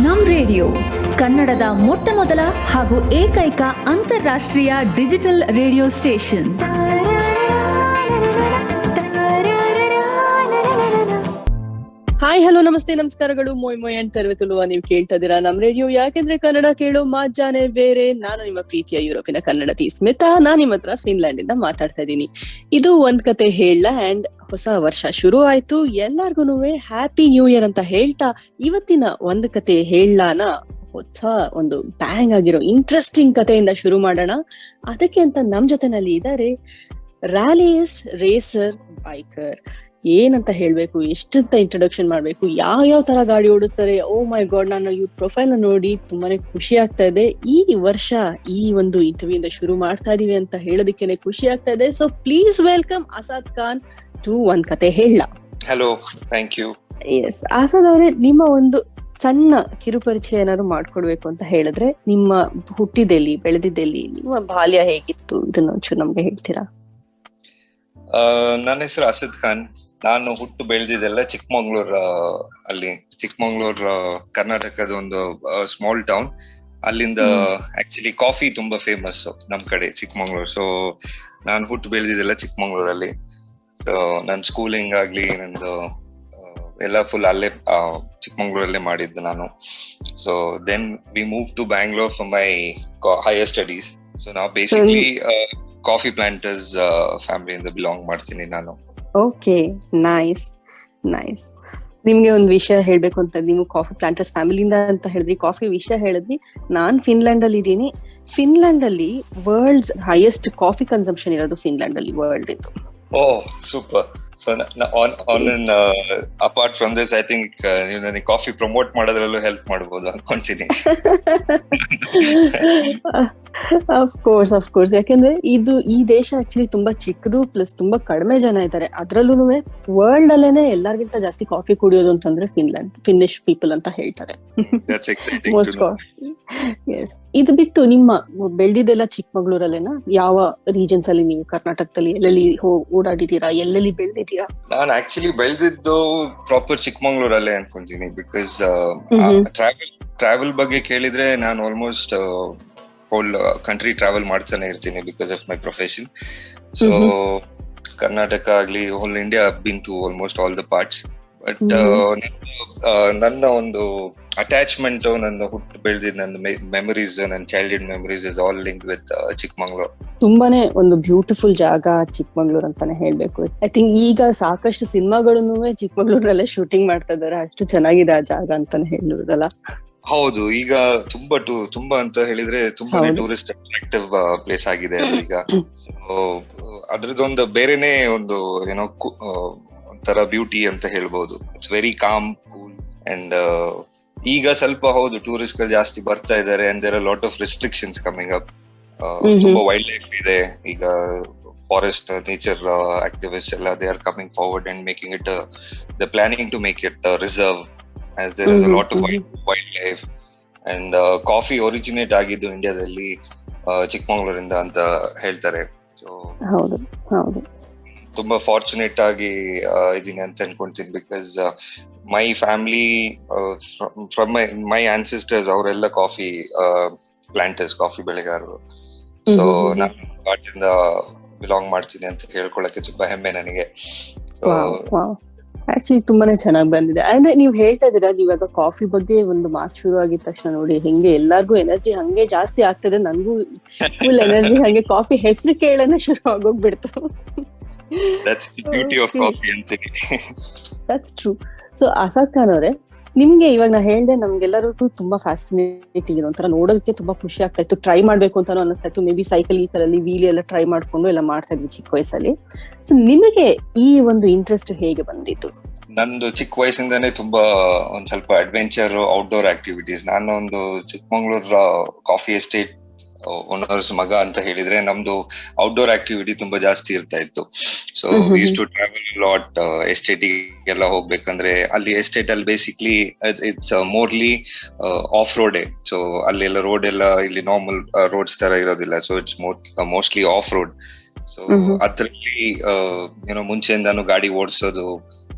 ನಮ್ ರೇಡಿಯೋ ಕನ್ನಡದ ಮೊಟ್ಟ ಮೊದಲ ಹಾಗೂ ಏಕೈಕ ಅಂತಾರಾಷ್ಟ್ರೀಯ digital radio station. Hi hello ನಮಸ್ತೆ ನಮಸ್ಕಾರಗಳು. ಮೊಯ್ ಮೊಯ್ ಅಂತ ಕರೆವತುಲುವ ನೀವು ಕೇಳ್ತಾ ಇದೀರಾ ನಮ್ ರೇಡಿಯೋ. ಯಾಕೆಂದ್ರೆ ಕನ್ನಡ ಕೇಳೋ ಮಾಜಾನೆ ಬೇರೆ. ನಾನು ನಿಮ್ಮ ಪ್ರೀತಿಯ ಯುರೋಪಿನ ಕನ್ನಡತಿ ಸ್ಮಿತಾ. ನಾನ್ ನಿಮ್ಮ ಹತ್ರ ಫಿನ್ಲ್ಯಾಂಡ್ ಇಂದ ಮಾತಾಡ್ತಾ ಇದ್ದೀನಿ. ಇದು ಒಂದ್ ಕತೆ ಹೇಳ ಅಂಡ್ ಹೊಸ ವರ್ಷ ಶುರು ಆಯ್ತು. ಎಲ್ಲಾರ್ಗುನು ಹ್ಯಾಪಿ ನ್ಯೂ ಇಯರ್ ಅಂತ ಹೇಳ್ತಾ ಇವತ್ತಿನ ಒಂದ್ ಕತೆ ಹೇಳಾನ ಹೊಸ ಒಂದು ಬ್ಯಾಂಗ್ ಆಗಿರೋ ಇಂಟ್ರೆಸ್ಟಿಂಗ್ ಕಥೆಯಿಂದ ಶುರು ಮಾಡೋಣ. ಅದಕ್ಕೆ ಅಂತ ನಮ್ ಜೊತೆನಲ್ಲಿ ಇದ್ದಾರೆ ರ್ಯಾಲಿಯಸ್ಟ್ ರೇಸರ್ ಬೈಕರ್. ಏನಂತ ಹೇಳ್ಬೇಕು, ಎಷ್ಟಂತ ಇಂಟ್ರೊಡಕ್ಷನ್ ಮಾಡ್ಬೇಕು, ಯಾವ ತರ ಗಾಡಿ ಓಡಿಸ್ತಾರೆ. ಓ ಮೈ ಗಾಡ್, ನಾನು ಇವ್ರ ಪ್ರೊಫೈಲ್ ನೋಡಿ ತುಂಬಾನೇ ಖುಷಿ ಆಗ್ತಾ ಇದೆ. ಈ ವರ್ಷ ಈ ಒಂದು ಇಂಟರ್ವ್ಯೂ ಇಂದ ಶುರು ಮಾಡ್ತಾ ಇದೀವಿ ಅಂತ ಹೇಳೋದಕ್ಕೇನೆ ಖುಷಿ ಆಗ್ತಾ ಇದೆ. So please welcome Asad Khan to ಒಂದ್ ಕತೆ ಹೇಳ. Hello, thank you. Yes Asad ಅವರೇ, ನಿಮ್ಮ ಒಂದು ಸಣ್ಣ ಕಿರುಪರಿಚಯ ಏನಾದ್ರು ಮಾಡ್ಕೊಡ್ಬೇಕು ಅಂತ ಹೇಳಿದ್ರೆ, ನಿಮ್ಮ ಹುಟ್ಟಿದೆಲ್ಲಿ, ಬೆಳೆದಿದ್ದೆಲ್ಲಿ, ನಿಮ್ಮ ಬಾಲ್ಯ ಹೇಗಿತ್ತು, ಇದನ್ನ ಒಂಚೂರು ನಮ್ಗೆ ಹೇಳ್ತೀರಾ? ನನ್ನ ಹೆಸರು ಅಸದ್ ಖಾನ್. ನಾನು ಹುಟ್ಟು ಬೆಳೆದಿದ್ದೆಲ್ಲ ಚಿಕ್ಕಮಂಗ್ಳೂರ್. ಅಲ್ಲಿ ಚಿಕ್ಕಮಂಗ್ಳೂರ್ ಕರ್ನಾಟಕದ ಒಂದು ಸ್ಮಾಲ್ ಟೌನ್. ಅಲ್ಲಿಂದ ಆಕ್ಚುಲಿ ಕಾಫಿ ತುಂಬಾ ಫೇಮಸ್ ನಮ್ ಕಡೆ ಚಿಕ್ಕಮಂಗ್ಳೂರ್. ಸೊ ನಾನು ಹುಟ್ಟು ಬೆಳೆದಿದ್ದೆಲ್ಲ ಚಿಕ್ಕಮಂಗ್ಳೂರಲ್ಲಿ. ಸೊ ನನ್ ಸ್ಕೂಲಿಂಗ್ ಆಗ್ಲಿ ನಂದು ಎಲ್ಲ ಫುಲ್ ಅಲ್ಲೇ ಚಿಕ್ಕಮಂಗ್ಳೂರಲ್ಲೇ ಮಾಡಿದ್ದು ನಾನು. So then we move to Bangalore for my higher studies. So ನಾವು ಬೇಸಿಕ್ಲಿ ಕಾಫಿ ಪ್ಲಾಂಟರ್ಸ್ ಫ್ಯಾಮಿಲಿಯಿಂದ ಬಿಲಾಂಗ್ ಮಾಡ್ತೀನಿ ನಾನು. Okay, nice nice. ನಿಮ್ಗೆ ಒಂದು ವಿಷಯ ಹೇಳ್ಬೇಕು ಅಂತ, ನೀವು ಕಾಫಿ ಪ್ಲಾಂಟರ್ಸ್ ಫ್ಯಾಮಿಲಿಯಿಂದ ಅಂತ ಹೇಳಿದ್ರಿ, ಕಾಫಿ ವಿಷಯ ಹೇಳಿದ್ರಿ. ನಾನ್ ಫಿನ್ಲ್ಯಾಂಡ್ ಅಲ್ಲಿ ಇದ್ದೀನಿ. ಫಿನ್ಲ್ಯಾಂಡ್ ಅಲ್ಲಿ ವರ್ಲ್ಡ್ಸ್ ಹೈಯೆಸ್ಟ್ ಕಾಫಿ ಕನ್ಸಂಪ್ಷನ್ ಇರೋದು ಫಿನ್ಲ್ಯಾಂಡ್ ಅಲ್ಲಿ, ವರ್ಲ್ಡ್ ಇದು. Oh super. So apart from this, I think ನೀವು ನನಗೆ ಕಾಫಿ ಪ್ರಮೋಟ್ ಮಾಡೋದ್ರಲ್ಲೂ ಹೆಲ್ಪ್ ಮಾಡಬಹುದು ಅನ್ಕೊಂತೀನಿ. Of course. ಯಾಕಂದ್ರೆ ಈ ದೇಶ ಆಕ್ಚುಲಿ ತುಂಬಾ ಚಿಕ್ಕದು, ಪ್ಲಸ್ ತುಂಬಾ ಕಡಿಮೆ ಜನ ಇದ್ದಾರೆ. ಅದ್ರಲ್ಲೂ ವರ್ಲ್ಡ್ ಅಲ್ಲೇನೆ ಎಲ್ಲರಿಗಿಂತ ಜಾಸ್ತಿ ಕಾಫಿ ಕುಡಿಯೋದು ಅಂತಂದ್ರೆ ಫಿನ್ನಿಶ್ ಪೀಪಲ್ ಅಂತ ಹೇಳ್ತಾರೆ. Most yes. ಇದು ಬಿಟ್ಟು ನಿಮ್ಮ ಬೆಳೆದಿದ್ದೆಲ್ಲ ಚಿಕ್ಕಮಗಳೂರಲ್ಲೇನಾ? ಯಾವ ರೀಜನ್ಸ್ ಅಲ್ಲಿ ನೀವು ಕರ್ನಾಟಕದಲ್ಲಿ ಎಲ್ಲೆಲ್ಲಿ ಓಡಾಡಿದೀರಾ, ಎಲ್ಲೆಲ್ಲಿ ಬೆಳೆದಿದ್ದೀರಾ? ನಾನು ಆಕ್ಚುಲಿ ಬೆಳೆದಿದ್ದು ಪ್ರಾಪರ್ ಚಿಕ್ಕಮಂಗ್ಳೂರಲ್ಲೇ ಅನ್ಕೊಂತೀನಿ. ಬಿಕಾಸ್ ಟ್ರಾವೆಲ್ ಬಗ್ಗೆ ಕೇಳಿದ್ರೆ ನಾನು ಆಲ್ಮೋಸ್ಟ್ ಹೋಲ್ ಕಂಟ್ರಿ ಟ್ರಾವೆಲ್ ಮಾಡ್ತಾನೆ ಇರ್ತೀನಿ because of my profession. So Karnataka ಆಗ್ಲಿ, whole India been to almost all the parts. But ನನ್ನ ಒಂದು ಅಟ್ಯಾಚ್ಮೆಂಟ್, ನನ್ನ ಹುಟ್ಟು ಬೆಳೆದಿದ್ದ ನನ್ನ ಮೆಮರೀಸ್, ನನ್ನ childhood memories is all link with Chikmagalur. ತುಂಬಾನೇ ಒಂದು ಬ್ಯೂಟಿಫುಲ್ ಜಾಗ ಚಿಕ್ಕಮಂಗ್ಳೂರ್ ಅಂತಾನೆ ಹೇಳ್ಬೇಕು. ಐ ಥಿಂಕ್ ಈಗ ಸಾಕಷ್ಟು ಸಿನಿಮಾಗಳನ್ನು ಚಿಕ್ಕಮಂಗ್ಳೂರಲ್ಲೇ ಶೂಟಿಂಗ್ ಮಾಡ್ತಾ ಇದಾರೆ. ಅಷ್ಟು ಚೆನ್ನಾಗಿದೆ ಆ ಜಾಗ ಅಂತಾನೆ ಹೇಳುವುದಲ್ಲ? ಹೌದು, ಈಗ ತುಂಬಾ ಅಂತ ಹೇಳಿದ್ರೆ ತುಂಬಾನೇ ಟೂರಿಸ್ಟ್ ಅಟ್ರಾಕ್ಟಿವ್ ಪ್ಲೇಸ್ ಆಗಿದೆ ಈಗ. ಸೊ ಅದ್ರದ್ದೊಂದು ಬೇರೆನೆ ಒಂದು ಏನೋ ಒಂಥರ ಬ್ಯೂಟಿ ಅಂತ ಹೇಳ್ಬಹುದು. It's very calm, cool and ಈಗ ಸ್ವಲ್ಪ ಹೌದು ಟೂರಿಸ್ಟ್ ಜಾಸ್ತಿ ಬರ್ತಾ ಇದಾರೆ and there are lot of restrictions coming up. ತುಂಬಾ ವೈಲ್ಡ್ ಲೈಫ್ ಇದೆ ಈಗ. ಫಾರೆಸ್ಟ್ ನೇಚರ್ ಆಕ್ಟಿವಿಸ್ಟ್ ಎಲ್ಲ they are coming forward and making it, they planning to make it reserve as there is a lot of wildlife. and coffee originate ಆಗಿದ್ದು ಇಂಡಿಯಾದಲ್ಲಿ ಚಿಕ್ಕಮಂಗ್ಳೂರಿಂದ ಅಂತ ಹೇಳ್ತಾರೆ. So ಹೌದು, ತುಂಬಾ ಫಾರ್ಚುನೇಟ್ ಆಗಿ ಇದೀನಿ ಅಂತ ಅನ್ಕೊಂತೀನಿ. Because my family from my ancestors ಅವರೆಲ್ಲ ಕಾಫಿ ಪ್ಲಾಂಟರ್ಸ್, ಕಾಫಿ ಬೆಳೆಗಾರರು. ಸೊ ನಾನು ಪಾರ್ಟಿಂದ ಬಿಲಾಂಗ್ ಮಾಡ್ತೀನಿ ಅಂತ ಹೇಳ್ಕೊಳಕ್ಕೆ ತುಂಬಾ ಹೆಮ್ಮೆ ನನಗೆ. ಆಕ್ಚುಲಿ ತುಂಬಾನೇ ಚೆನ್ನಾಗಿ ಬಂದಿದೆ. ಅಂದ್ರೆ ನೀವು ಹೇಳ್ತಾ ಇದೀರಾ, ಇವಾಗ ಕಾಫಿ ಬಗ್ಗೆ ಒಂದು ಮಾತು ಶುರು ಆಗಿದ ತಕ್ಷಣ ನೋಡಿ ಹೆಂಗೆ ಎಲ್ಲಾರ್ಗು ಎನರ್ಜಿ ಹಂಗೆ ಜಾಸ್ತಿ ಆಗ್ತದೆ. ನನ್ಗೂ ಫುಲ್ ಎನರ್ಜಿ ಹಂಗೆ ಕಾಫಿ ಹೆಸರು ಕೇಳನೆ ಶುರು ಆಗೋಗ್ಬಿಡ್ತು. That's true. So Asad Khan ಅವರೇ, ನಿಮ್ಗೆ ಇವಾಗ ನಾ ಹೇಳ್ದೆ, ನಮ್ಗೆಲ್ಲರಿಗೂ ತುಂಬಾ ಫ್ಯಾಸಿನೇಟಿಂಗ್, ಒಂಥರ ನೋಡೋದಕ್ಕೆ ತುಂಬಾ ಖುಷಿ ಆಗ್ತಾ ಇತ್ತು, ಟ್ರೈ ಮಾಡ್ಬೇಕು ಅಂತಾನು ಅನಿಸ್ತಾ ಇತ್ತು. ಮೇ ಬಿ ಸೈಕಲ್ ಗೀಕಲಲ್ಲಿ ವೀಲ್ ಎಲ್ಲ ಟ್ರೈ ಮಾಡ್ಕೊಂಡು ಎಲ್ಲ ಮಾಡ್ತಾ ಇದ್ವಿ ಚಿಕ್ಕ ವಯಸ್ಸಲ್ಲಿ. ಸೊ ನಿಮಗೆ ಈ ಒಂದು ಇಂಟ್ರೆಸ್ಟ್ ಹೇಗೆ ಬಂದಿತ್ತು? ನಂದು ಚಿಕ್ಕ ವಯಸ್ಸಿಂದಾನೇ ತುಂಬಾ ಒಂದ್ ಸ್ವಲ್ಪ ಅಡ್ವೆಂಚರ್, ಔಟ್ಡೋರ್ ಆಕ್ಟಿವಿಟೀಸ್. ನಾನು ಒಂದು ಚಿಕ್ಕಮಂಗ್ಳೂರ್ ಕಾಫಿ ಎಸ್ಟೇಟ್ ಓನರ್ಸ್ ಮಗ ಅಂತ ಹೇಳಿದ್ರೆ ನಮ್ದು ಔಟ್ಡೋರ್ ಆಕ್ಟಿವಿಟಿ ತುಂಬಾ ಜಾಸ್ತಿ ಇರ್ತಾ ಇತ್ತು. So we use to travel lot. ಎಸ್ಟೇಟಿಗೆಲ್ಲ ಹೋಗ್ಬೇಕಂದ್ರೆ ಅಲ್ಲಿ ಎಸ್ಟೇಟ್ ಅಲ್ಲಿ basically it's morely off road. So ಅಲ್ಲೆಲ್ಲ ರೋಡ್ ಎಲ್ಲ ಇಲ್ಲಿ ನಾರ್ಮಲ್ ರೋಡ್ಸ್ ತರ ಇರೋದಿಲ್ಲ. So it's mostly off road. So ಅದ್ರಲ್ಲಿ ಏನೋ ಮುಂಚೆಯಿಂದಾನು ಗಾಡಿ ಓಡಿಸೋದು,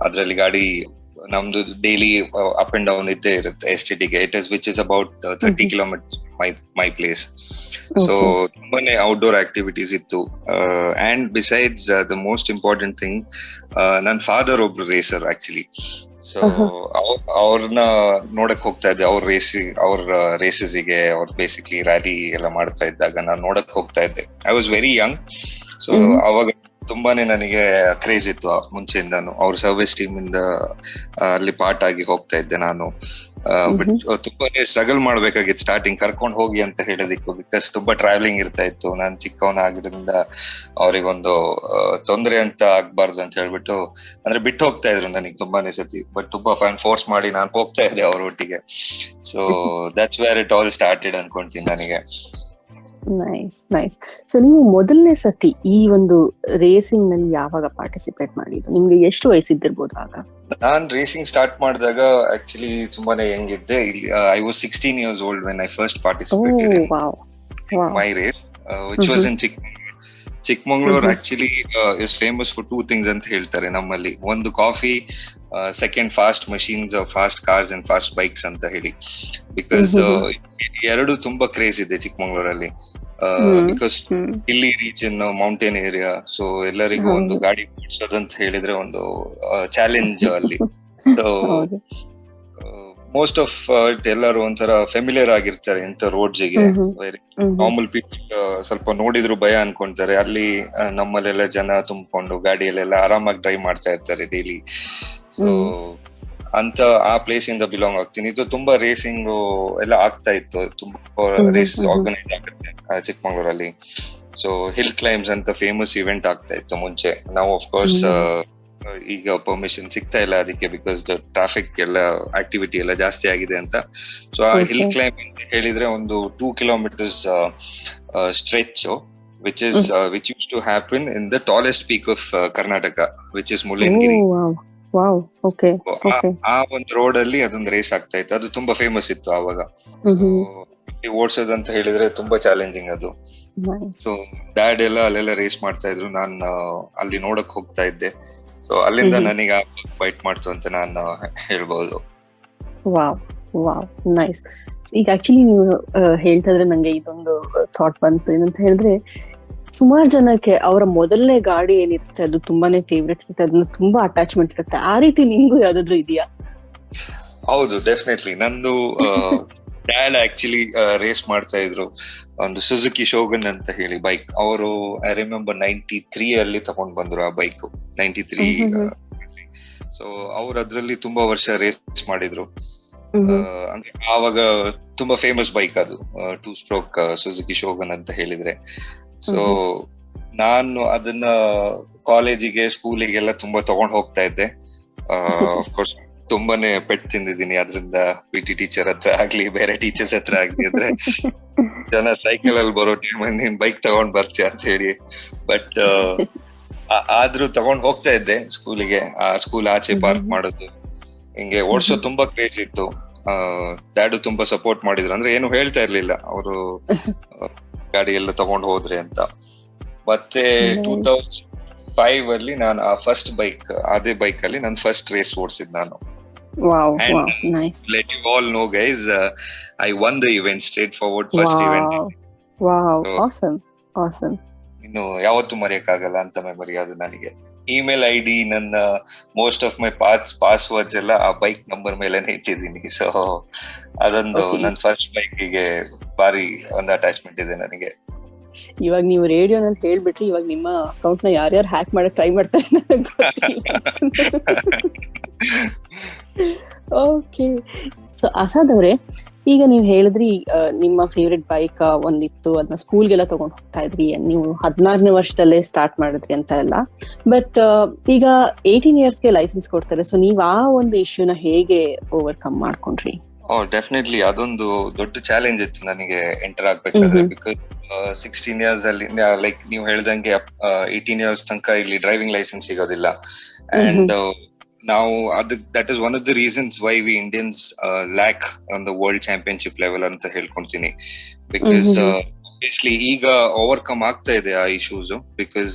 ಅದ್ರಲ್ಲಿ ಗಾಡಿ ನಮ್ದು ಡೈಲಿ ಅಪ್ ಅಂಡ್ ಡೌನ್ ಇದ್ದೇ ಇರುತ್ತೆ STD ಗೆ. Which is about 30 kilometres my place. So ತುಂಬಾನೇ ಔಟ್ಡೋರ್ ಆಕ್ಟಿವಿಟೀಸ್ ಇತ್ತು. And besides the most important thing, ನನ್ನ ಫಾದರ್ ಒಬ್ರು ರೇಸರ್ ಆಕ್ಚುಲಿ. ಸೊ ಅವ್ರನ್ನ ನೋಡಕ್ ಹೋಗ್ತಾ ಇದ್ದೆ, ಅವ್ರ ರೇಸಸ್ಗೆ ಅವ್ರು ಬೇಸಿಕ್ಲಿ ರ್ಯಾಲಿ ಎಲ್ಲ ಮಾಡ್ತಾ ಇದ್ದಾಗ ನಾನು ನೋಡಕ್ ಹೋಗ್ತಾ ಇದ್ದೆ. I was very Young. So ಅವಾಗ ತುಂಬಾನೇ ನನಗೆ ಕ್ರೇಜ್ ಇತ್ತು ಮುಂಚೆಯಿಂದಾನು. ಅವ್ರ ಸರ್ವಿಸ್ ಟೀಮ್ ಇಂದ ಅಲ್ಲಿ ಪಾರ್ಟ್ ಆಗಿ ಹೋಗ್ತಾ ಇದ್ದೆ ನಾನು. ಬಟ್ ತುಂಬಾನೇ ಸ್ಟ್ರಗಲ್ ಮಾಡ್ಬೇಕಾಗಿತ್ತು ಸ್ಟಾರ್ಟಿಂಗ್, ಕರ್ಕೊಂಡ್ ಹೋಗಿ ಅಂತ ಹೇಳೋದಿಕ್ಕೂ. ಬಿಕಾಸ್ ತುಂಬಾ ಟ್ರಾವೆಲಿಂಗ್ ಇರ್ತಾ ಇತ್ತು. ನಾನ್ ಚಿಕ್ಕವನ ಆಗಿದ್ರಿಂದ ಅವ್ರಿಗೊಂದು ತೊಂದರೆ ಅಂತ ಆಗ್ಬಾರ್ದು ಅಂತ ಹೇಳ್ಬಿಟ್ಟು, ಅಂದ್ರೆ ಬಿಟ್ಟು ಹೋಗ್ತಾ ಇದ್ರು ನನಗೆ ತುಂಬಾನೇ ಸತಿ. ಬಟ್ ತುಂಬಾ ಫೋರ್ಸ್ ಮಾಡಿ ನಾನು ಹೋಗ್ತಾ ಇದ್ದೆ ಅವ್ರ ಒಟ್ಟಿಗೆ. So that's where it all started ಅನ್ಕೊಂತೀನಿ ನನಗೆ. ನೈಸ್. ಸೊ ನೀವು ಮೊದಲನೇ ಸತಿ ಈ ಒಂದು ರೇಸಿಂಗ್ ನಲ್ಲಿ ಯಾವಾಗ ಪಾರ್ಟಿಸಿಪೇಟ್ ಮಾಡಿದ್ದು? ನಿಮ್ಗೆ ಎಷ್ಟು ವಯಸ್ಸಿದ್ದಿರ್ಬೋದು ಆಗ? ನಾನ್ ರೇಸಿಂಗ್ ಸ್ಟಾರ್ಟ್ ಮಾಡಿದಾಗ ಆಕ್ಚುಲಿ ತುಂಬಾನೇ ಹೆಂಗಿದ್ದೆ. I was 16 years old when I first participated in my race, which was in Chikmagalur. Actually is famous for 2 things ಅಂತ ಹೇಳ್ತಾರೆ ನಮ್ಮಲ್ಲಿ. ಒಂದು coffee, second fast machines, fast cars and fast bikes ಅಂತ ಹೇಳಿ. Because ಎರಡು ತುಂಬಾ ಕ್ರೇಜ್ ಇದೆ ಚಿಕ್ಕಮಂಗ್ಳೂರಲ್ಲಿ. ಬಿಕಾಸ್ ಇಲ್ಲಿ ರೀಜನ್ ಮೌಂಟೇನ್ ಏರಿಯಾ. ಸೊ ಎಲ್ಲರಿಗೂ ಒಂದು ಗಾಡಿ ಓಡಿಸೋದಂತ ಹೇಳಿದ್ರೆ ಒಂದು ಚಾಲೆಂಜ್ ಅಲ್ಲಿ. ಸೊ ಮೋಸ್ಟ್ ಆಫ್ ಎಲ್ಲರೂ ಒಂಥರ ಫೆಮಿಲಿಯರ್ ಆಗಿರ್ತಾರೆ ಇಂಥ ರೋಡ್ಸ್ಗೆ. ನಾರ್ಮಲ್ ಪೀಪಲ್ ಸ್ವಲ್ಪ ನೋಡಿದ್ರು ಭಯ ಅನ್ಕೊಂತಾರೆ. ಅಲ್ಲಿ ನಮ್ಮಲ್ಲೆಲ್ಲ ಜನ ತುಂಬಿಕೊಂಡು ಗಾಡಿಯಲ್ಲೆಲ್ಲ ಆರಾಮಾಗಿ ಡ್ರೈವ್ ಮಾಡ್ತಾ ಇರ್ತಾರೆ ಡೈಲಿ. ಸೊ ಅಂತ ಆ ಪ್ಲೇಸ್ ಇಂದ ಬಿಲಾಂಗ್ ಆಗ್ತೀನಿ. ಇದು ತುಂಬಾ ರೇಸಿಂಗ್ ಎಲ್ಲ ಆಗ್ತಾ ಇತ್ತು. ತುಂಬಾ ರೇಸ್ ಆರ್ಗನೈಸ್ ಆಗುತ್ತೆ ಚಿಕ್ಕಮಂಗ್ಳೂರಲ್ಲಿ. ಸೊ ಹಿಲ್ ಕ್ಲೈಮ್ಸ್ ಅಂತ ಫೇಮಸ್ ಇವೆಂಟ್ ಆಗ್ತಾ ಇತ್ತು ಮುಂಚೆ. ನಾವು ಆಫ್ ಕೋರ್ಸ್ ಈಗ ಪರ್ಮಿಷನ್ ಸಿಗ್ತಾ ಇಲ್ಲ ಅದಕ್ಕೆ, ಬಿಕಾಸ್ ದ ಟ್ರಾಫಿಕ್ ಎಲ್ಲ ಆಕ್ಟಿವಿಟಿ ಎಲ್ಲ ಜಾಸ್ತಿ ಆಗಿದೆ ಅಂತ. ಸೊ ಆ ಹಿಲ್ ಕ್ಲೈಮ್ ಅಂತ ಹೇಳಿದ್ರೆ ಒಂದು 2 kilometers stretch which used to happen in the tallest peak of Karnataka, which is Mullayanagiri. ಆ ಒಂದು ರೋಡ್ ಅಲ್ಲಿ ಅದೊಂದು ರೇಸ್ ಆಗ್ತಾ ಇತ್ತು. ಅದು ತುಂಬಾ ಫೇಮಸ್ ಇತ್ತು ಆವಾಗ. ಓಡ್ಸೋದು ಅಂತ ಹೇಳಿದ್ರೆ ತುಂಬಾ ಚಾಲೆಂಜಿಂಗ್ ಅದು. ಸೊ ಡ್ಯಾಡ್ ಎಲ್ಲ ಅಲ್ಲೆಲ್ಲ ರೇಸ್ ಮಾಡ್ತಾ ಇದ್ರು, ನಾನು ಅಲ್ಲಿ ನೋಡಕ್ ಹೋಗ್ತಾ ಇದ್ದೆ. ಸೊ ಅಲ್ಲಿಂದ ನನಗೆ ಬೈಟ್ ಮಾಡ್ತು ಅಂತ ನಾನು ಹೇಳ್ಬಹುದು. ನೈಸ್. ಈಗ ಆಕ್ಚುಲಿ ನೀವು ಹೇಳ್ತಾ ಇದ್ರೆ ನಂಗೆ ಇದೊಂದು ಥಾಟ್ ಬಂತು. ಏನಂತ ಹೇಳಿದ್ರೆ, ಸುಮಾರು ಜನಕ್ಕೆ ಅವರ ಮೊದಲನೇ ಗಾಡಿ ಏನಿರುತ್ತೆ ಅದು ತುಂಬಾನೇ ಫೇವ್ರೆಟ್ ಇರುತ್ತೆ, ಅದನ್ನ ತುಂಬಾ ಅಟ್ಯಾಚ್ಮೆಂಟ್ ಇರುತ್ತೆ. ಆ ರೀತಿ ನಿಮ್ಗೂ ಯಾವ್ದಾದ್ರು ಇದೆಯಾ? ಹೌದು, ಡೆಫಿನೆಟ್ಲಿ. ನಂದು ಡ್ಯಾಡ್ ಆಕ್ಚುಲಿ ರೇಸ್ ಮಾಡ್ತಾ ಇದ್ರು ಒಂದು ಸುಜುಕಿ ಶೋಗನ್ ಅಂತ ಹೇಳಿ ಬೈಕ್. ಅವರು ಐ ರಿಮೆಂಬರ್ 93 ಅಲ್ಲಿ ತಗೊಂಡ್ ಬಂದ್ರು ಆ ಬೈಕ್. 93. ಸೊ ಅವ್ರು ಅದ್ರಲ್ಲಿ ತುಂಬಾ ವರ್ಷ ರೇಸ್ ಮಾಡಿದ್ರು. ಅಂದ್ರೆ ಆವಾಗ ತುಂಬಾ ಫೇಮಸ್ ಬೈಕ್ ಅದು, 2 stroke ಸುಜುಕಿ ಶೋಗನ್ ಅಂತ ಹೇಳಿದ್ರೆ. ಸೊ ನಾನು ಅದನ್ನ ಕಾಲೇಜಿಗೆ, ಸ್ಕೂಲಿಗೆಲ್ಲ ತುಂಬಾ ತಗೊಂಡ್ ಹೋಗ್ತಾ ಇದ್ದೆ. ಅಫ್ಕೋರ್ಸ್ ತುಂಬಾನೇ ಪೆಟ್ ತಿಂದಿದ್ದೀನಿ ಅದ್ರಿಂದ. PT ಟೀಚರ್ ಹತ್ರ ಆಗ್ಲಿ, ಬೇರೆ ಟೀಚರ್ಸ್ ಹತ್ರ ಆಗ್ಲಿ, ಅಂದ್ರೆ ಜನ ಸೈಕಲ್ ಅಲ್ಲಿ ಬರೋ ಟೈಮ್ ನೀನ್ ಬೈಕ್ ತಗೊಂಡ್ ಬರ್ತೀಯ ಅಂತ ಹೇಳಿ. ಬಟ್ ಆದ್ರೂ ತಗೊಂಡ್ ಹೋಗ್ತಾ ಇದ್ದೆ ಸ್ಕೂಲಿಗೆ. ಆ ಸ್ಕೂಲ್ ಆಚೆ ಪಾರ್ಕ್ ಮಾಡೋದು, ಹಿಂಗೆ ಓಡ್ಸೋ ತುಂಬಾ ಕ್ರೇಜ್ ಇತ್ತು. ಡ್ಯಾಡು ತುಂಬಾ ಸಪೋರ್ಟ್ ಮಾಡಿದ್ರು. ಅಂದ್ರೆ ಏನು ಹೇಳ್ತಾ ಇರ್ಲಿಲ್ಲ ಅವರು, ಗಾಡಿ ಎಲ್ಲ ತಗೊಂಡ್ ಹೋದ್ರೆ ಅಂತ. ಮತ್ತೆ 2005 ಅಲ್ಲಿ ನಾನು ಆ ಫಸ್ಟ್ ಬೈಕ್, ಅದೇ ಬೈಕ್ ಅಲ್ಲಿ ನಾನು ಫಸ್ಟ್ ರೇಸ್ ಓಡಿಸಿದ್ ನಾನು. Let you all know guys, I won the event, straightforward first event. Awesome. ಇನ್ನು ಯಾವತ್ತೂ ಮರೆಯಕ್ಕಾಗಲ್ಲ ಅಂತ ಮೆಮೊರಿ ಅದು ನನಗೆ. ಇಮೇಲ್ ID, ನನ್ನ ಮೋಸ್ಟ್ ಆಫ್ ಮೈ ಪಾಸ್ವರ್ಡ್ಸ್ ಎಲ್ಲ ಆ ಬೈಕ್ ನಂಬರ್ ಮೇಲೆನೆ ಇಟ್ಟಿದ್ದೀನಿ. ಸೊ ಅದೊಂದು ನನ್ನ ಫಸ್ಟ್ ಬೈಕಿಗೆ ಭಾರಿ ಒಂದು ಅಟ್ಯಾಚ್ಮೆಂಟ್ ಇದೆ ನನಗೆ. ಇವಾಗ ನೀವು ರೇಡಿಯೋನಲ್ಲಿ ಹೇಳ್ಬಿಟ್ರಿ, ಇವಾಗ ನಿಮ್ಮ ಅಕೌಂಟ್ ನ ಯಾರ್ಯಾರು ಹ್ಯಾಕ್ ಮಾಡಕ್ ಟ್ರೈ ಮಾಡ್ತಾರೆ ನನಗೆ ಗೊತ್ತಿಲ್ಲ. ಓಕೆ. ಸೊ ಅಸಾದ್ ಅವ್ರೆ, ಈಗ ನೀವು ಹೇಳಿದ್ರಿ ನಿಮ್ಮ ಫೇವ್ರೆಟ್ ಬೈಕ್ ಒಂದಿತ್ತು, ಅದನ್ನ ಸ್ಕೂಲ್ಗೆಲ್ಲ ತಗೊಂಡ್ ಹೋಗ್ತಾ ಇದ್ರಿ, ನೀವು 16ನೇ ವರ್ಷದಲ್ಲೇ ಸ್ಟಾರ್ಟ್ ಮಾಡಿದ್ರಿ ಅಂತ ಎಲ್ಲ. ಬಟ್ ಈಗ 18 yearsಗೆ ಲೈಸೆನ್ಸ್ ಕೊಡ್ತಾರೆ. ಸೊ ನೀವ್ ಆ ಒಂದು ಇಶ್ಯೂನ ಹೇಗೆ ಓವರ್ಕಮ್ ಮಾಡ್ಕೊಂಡ್ರಿ? ಡೆಫಿನೆಟ್ಲಿ ಅದೊಂದು ದೊಡ್ಡ ಚಾಲೆಂಜ್ ಇತ್ತು ನನಗೆ ಎಂಟರ್ ಆಗ್ಬೇಕಾದ್ರೆ. ಬಿಕಾಸ್ 16 years ಅಲ್ಲಿ, ಲೈಕ್ ನೀವು ಹೇಳ್ದಂಗೆ 18 years ತನಕ ಇಲ್ಲಿ ಡ್ರೈವಿಂಗ್ ಲೈಸೆನ್ಸ್ ಸಿಗೋದಿಲ್ಲ. ಅಂಡ್ ನಾವು that is one of the reasons why we Indians lack on the world championship level ಅಂತ ಹೇಳ್ಕೊಂತೀನಿ. ಬಿಕಾಸ್ ಆಬ್ವಿಯಸ್ಲಿ ಈಗ ಓವರ್ಕಮ್ ಆಗ್ತಾ ಇದೆ ಆ ಇಶ್ಯೂಸ್. ಬಿಕಾಸ್